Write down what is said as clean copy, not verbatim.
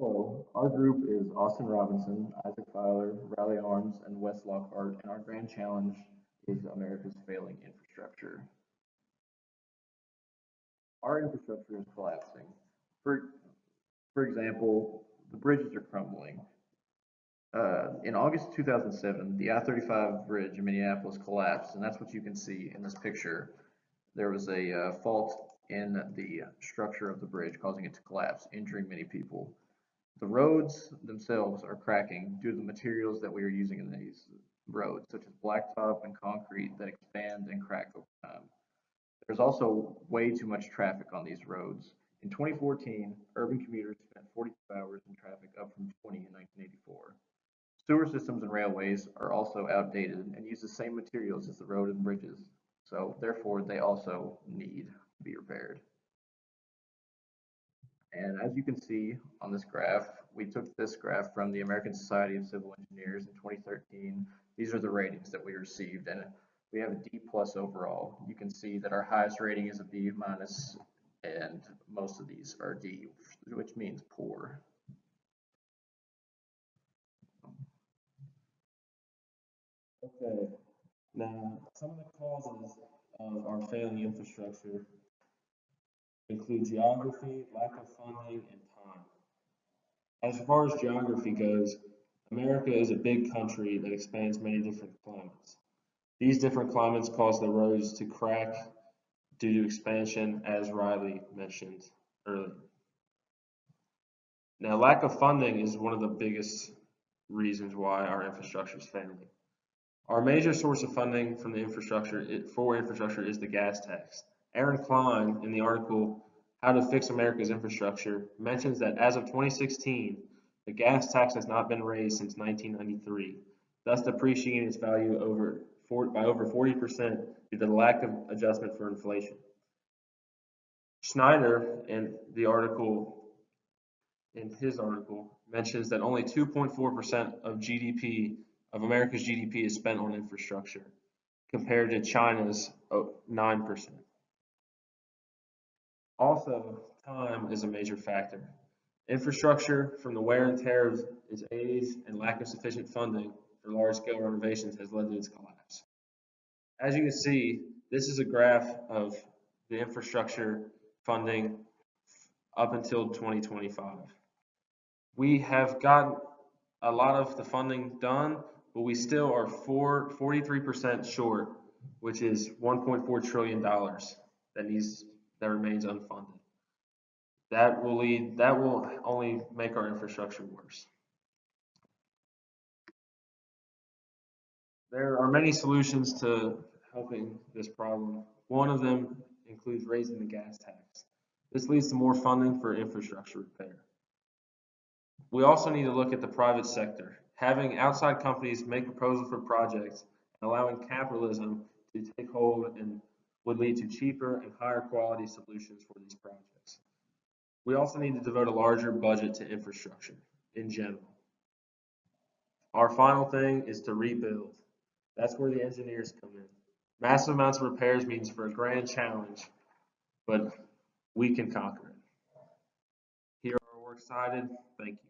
Hello, our group is Austin Robinson, Isaac Feiler, Riley Arms, and Wes Lockhart, and our grand challenge is America's failing infrastructure. Our infrastructure is collapsing. For, for example, the bridges are crumbling. In August 2007, the I-35 bridge in Minneapolis collapsed, and that's what you can see in this picture. There was a fault in the structure of the bridge, causing it to collapse, injuring many people. The roads themselves are cracking due to the materials that we are using in these roads, such as blacktop and concrete that expand and crack over time. There's also way too much traffic on these roads. In 2014, urban commuters spent 42 hours in traffic, up from 20 in 1984. Sewer systems and railways are also outdated and use the same materials as the road and bridges, so therefore they also need to be repaired. And as you can see on this graph, we took this graph from the American Society of Civil Engineers in 2013. These are the ratings that we received, and we have a D plus overall. You can see that our highest rating is a B minus, and most of these are D, which means poor. Okay, now some of the causes of our failing infrastructure include geography, lack of funding, and time. As far as geography goes, America is a big country that expands many different climates. These different climates cause the roads to crack due to expansion, as Riley mentioned earlier. Now, lack of funding is one of the biggest reasons why our infrastructure is failing. Our major source of funding from the for infrastructure is the gas tax. Aaron Klein, in the article How to Fix America's Infrastructure, mentions that as of 2016, the gas tax has not been raised since 1993, thus depreciating its value by over 40% due to the lack of adjustment for inflation. Schneider, in his article, mentions that only 2.4% of America's GDP is spent on infrastructure, compared to China's 9%. Also, time is a major factor. Infrastructure, from the wear and tear of its age and lack of sufficient funding for large-scale renovations, has led to its collapse. As you can see, this is a graph of the infrastructure funding up until 2025. We have gotten a lot of the funding done, but we still are 43% short, which is $1.4 trillion that remains unfunded. That will only make our infrastructure worse. There are many solutions to helping this problem. One of them includes raising the gas tax. This leads to more funding for infrastructure repair. We also need to look at the private sector. Having outside companies make proposals for projects and allowing capitalism to take hold and would lead to cheaper and higher quality solutions for these projects. We also need to devote a larger budget to infrastructure in general. Our final thing is to rebuild. That's where the engineers come in. Massive amounts of repairs means for a grand challenge, but we can conquer it. Here are our works cited. Thank you.